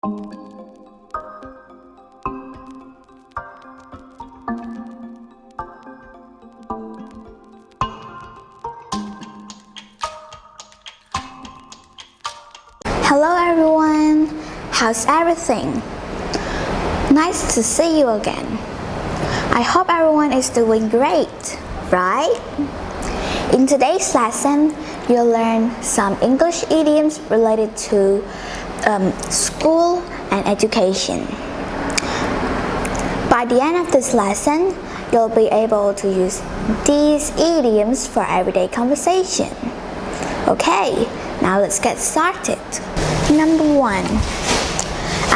Hello everyone, how's everything? Nice to see you again. I hope everyone is doing great, right? In today's lesson, you'll learn some English idioms related to school and education. By the end of this lesson, you'll be able to use these idioms for everyday conversation. Okay, now let's get started. Number 1.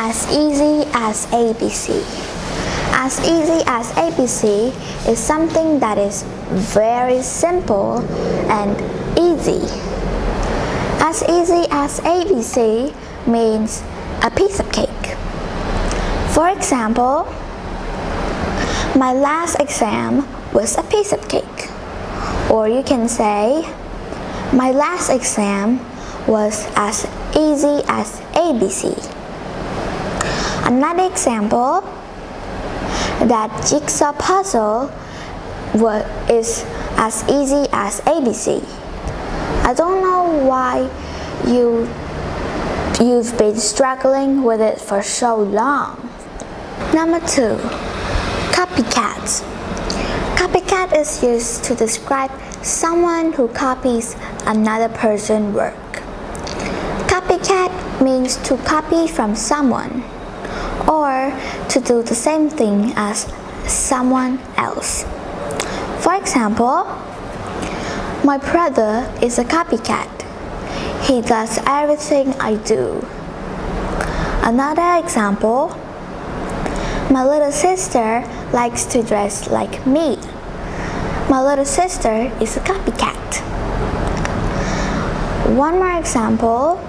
As easy as ABC. As easy as ABC is something that is very simple and easy. As easy as ABC means a piece of cake. For example, my last exam was a piece of cake. Or you can say, my last exam was as easy as ABC. Another example, that jigsaw puzzle is as easy as ABC. I don't know why you've been struggling with it for so long. Number 2, copycat. Copycat is used to describe someone who copies another person's work. Copycat means to copy from someone or to do the same thing as someone else. For example, my brother is a copycat. He does everything I do. Another example, my little sister likes to dress like me. My little sister is a copycat. One more example,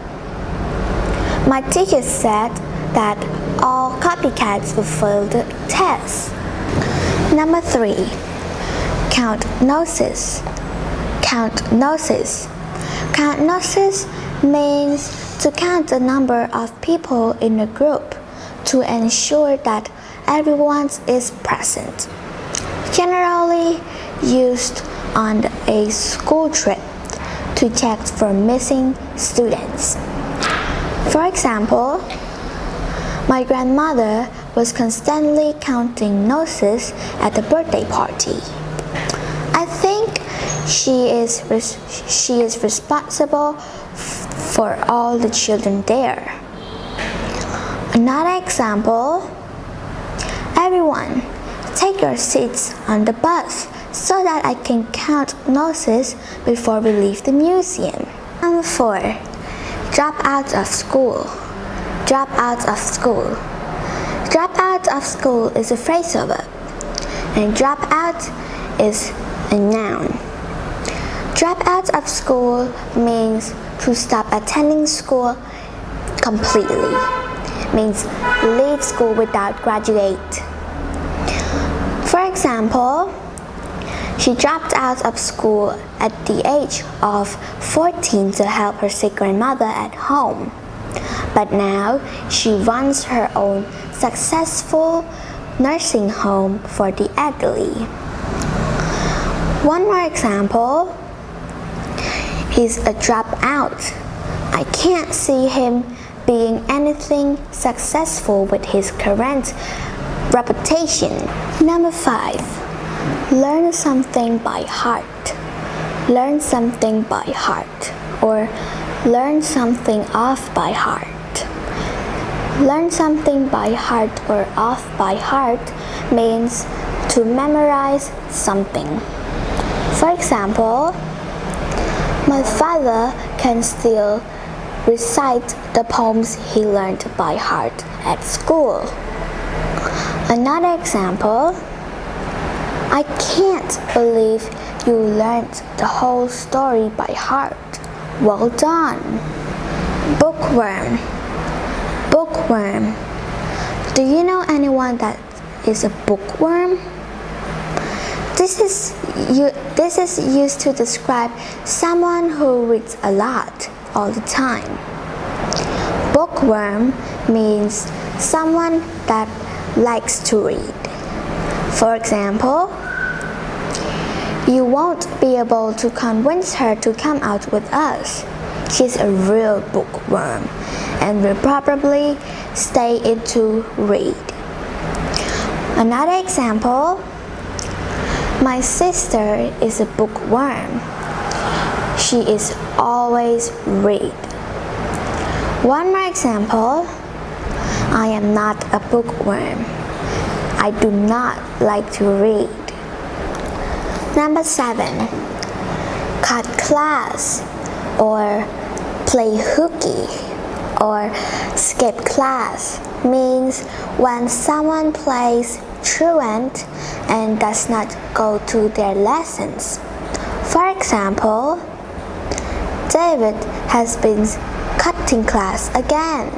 my teacher said that all copycats will fail the test. Number 3, count noses. Count noses. Count noses means to count the number of people in a group to ensure that everyone is present. Generally used on a school trip to check for missing students. For example, my grandmother was constantly counting noses at the birthday party. I think she is responsible for all the children there. Another example, everyone, take your seats on the bus so that I can count noses before we leave the museum. Number 4, drop out of school. Drop out of school. Drop out of school is a phrasal verb, and drop out is a noun. Drop out of school means to stop attending school completely. Means leave school without graduate. For example, she dropped out of school at the age of 14 to help her sick grandmother at home. But now she runs her own successful nursing home for the elderly. One more example, he's a dropout. I can't see him being anything successful with his current reputation. Number 5, learn something by heart. Learn something by heart, or learn something off by heart. Learn something by heart or off by heart means to memorize something. For example, my father can still recite the poems he learned by heart at school. Another example, I can't believe you learned the whole story by heart. Well done. Bookworm. Bookworm. Do you know anyone that is a bookworm? This is used to describe someone who reads a lot all the time. Bookworm means someone that likes to read. For example, you won't be able to convince her to come out with us. She's a real bookworm and will probably stay in to read. Another example, my sister is a bookworm. She is always read. One more example, I am not a bookworm. I do not like to read. Number 7, cut class or play hooky or skip class means when someone plays truant and does not go to their lessons. For example, David has been cutting class again.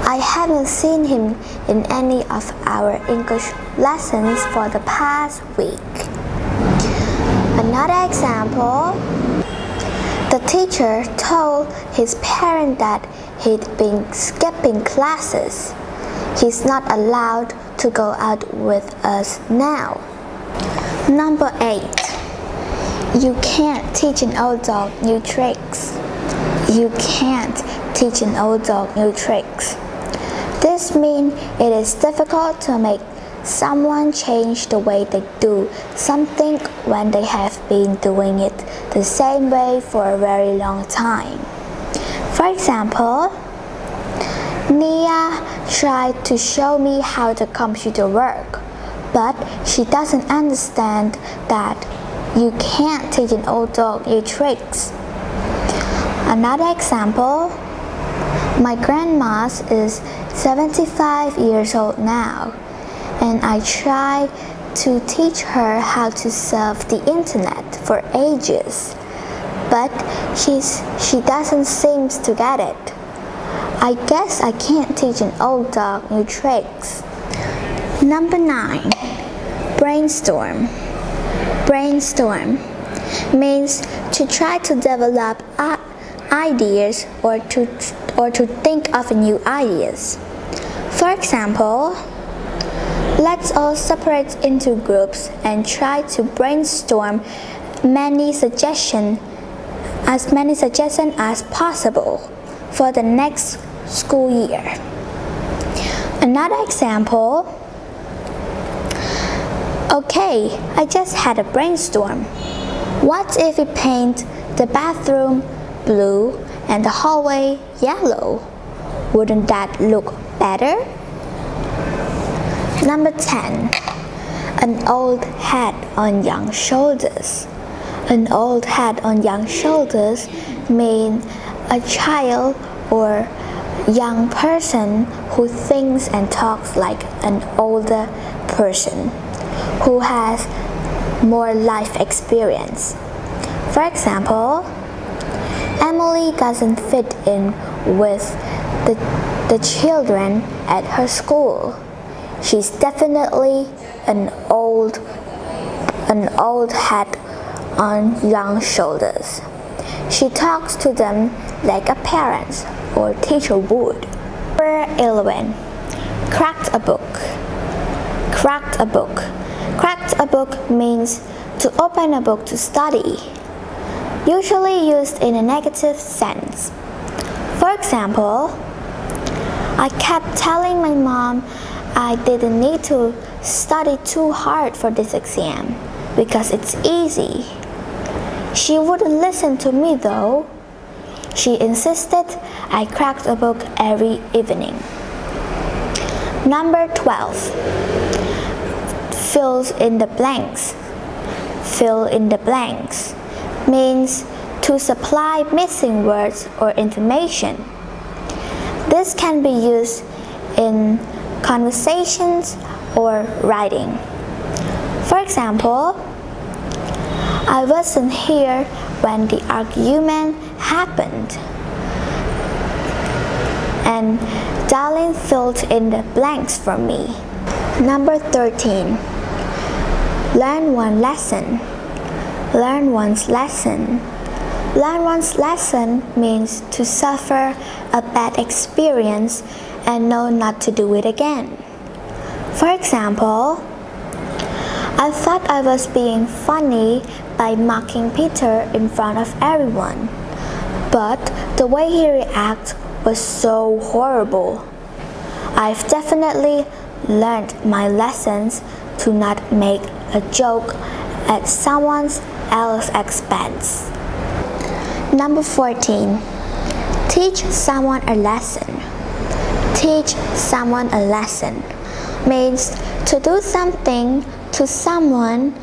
I haven't seen him in any of our English lessons for the past week. Another example, the teacher told his parent that he'd been skipping classes. He's not allowed to go out with us now. Number 8, you can't teach an old dog new tricks. You can't teach an old dog new tricks. This means it is difficult to make someone change the way they do something when they have been doing it the same way for a very long time. For example, Nia tried to show me how the computer works, but she doesn't understand that you can't teach an old dog new tricks. Another example, my grandma is 75 years old now, and I try to teach her how to surf the internet for ages, but she doesn't seem to get it. I guess I can't teach an old dog new tricks. Number 9, brainstorm. Brainstorm means to try to develop ideas or to think of new ideas. For example, let's all separate into groups and try to brainstorm as many suggestions as possible for the next school year. Another example, okay, I just had a brainstorm. What if we paint the bathroom blue and the hallway yellow? Wouldn't that look better? Number 10, an old head on young shoulders. An old head on young shoulders means a child or young person who thinks and talks like an older person who has more life experience. For example, Emily doesn't fit in with the children at her school. She's definitely an old head on young shoulders. She talks to them like a parent or teacher would. Number 11, cracked a book. Cracked a book. Cracked a book means to open a book to study, usually used in a negative sense. For example, I kept telling my mom I didn't need to study too hard for this exam because it's easy. She wouldn't listen to me though. She insisted I cracked a book every evening. Number 12, fills in the blanks. Fill in the blanks means to supply missing words or information. This can be used in conversations or writing. For example, I wasn't here when the argument happened, and Darlene filled in the blanks for me. Number 13, learn one lesson. Learn one's lesson Learn one's lesson means to suffer a bad experience and know not to do it again. For example, I thought I was being funny by mocking Peter in front of everyone, but the way he reacted was so horrible. I've definitely learned my lessons to not make a joke at someone else's expense. Number 14. Teach someone a lesson. Teach someone a lesson means to do something to someone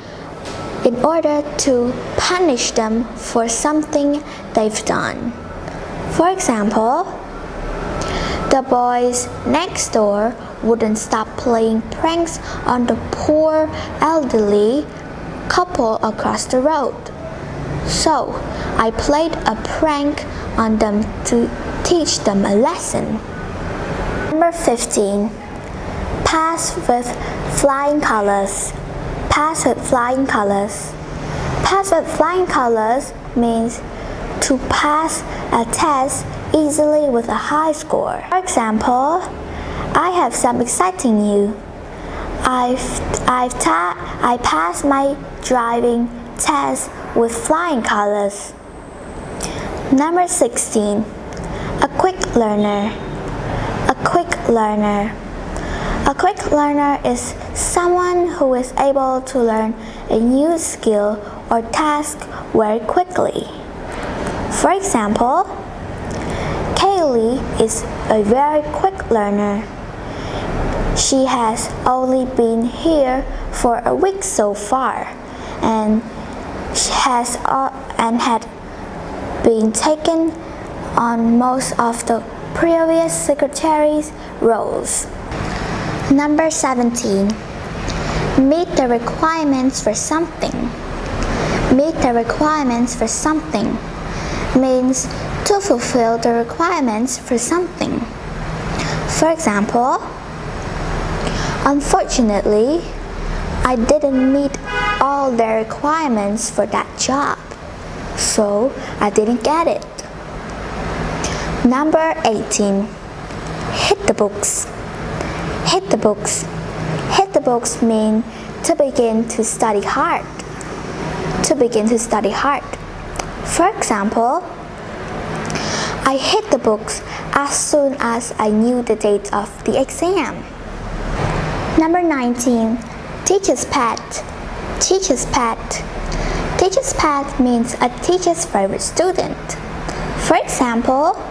in order to punish them for something they've done. For example, the boys next door wouldn't stop playing pranks on the poor elderly couple across the road. So, I played a prank on them to teach them a lesson. Number 15. Pass with flying colors. Pass with flying colors. Pass with flying colors means to pass a test easily with a high score. For example, I have some exciting news. I passed my driving test with flying colors. Number 16. A quick learner. A quick learner. A quick learner is someone who is able to learn a new skill or task very quickly. For example, Kaylee is a very quick learner. She has only been here for a week so far, and had been taken on most of the previous secretary's roles. Number 17. Meet the requirements for something. Meet the requirements for something means to fulfill the requirements for something. For example, unfortunately, I didn't meet all the requirements for that job, so I didn't get it. Number 18. Hit the books. Hit the books. Hit the books mean to begin to study hard. To begin to study hard. For example, I hit the books as soon as I knew the date of the exam. Number 19. Teacher's pet. Teacher's pet. Teacher's pet means a teacher's favorite student. For example,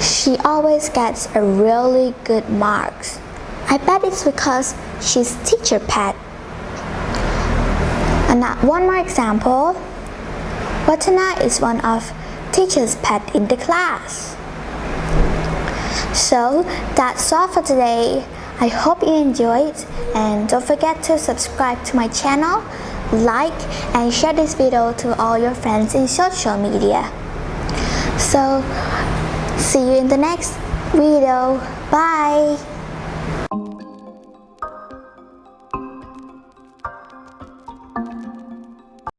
she always gets a really good marks. I bet it's because she's teacher pet. And one more example. Watana is one of teacher's pet in the class. So that's all for today. I hope you enjoyed, and don't forget to subscribe to my channel, like and share this video to all your friends in social media. So see you in the next video. Bye.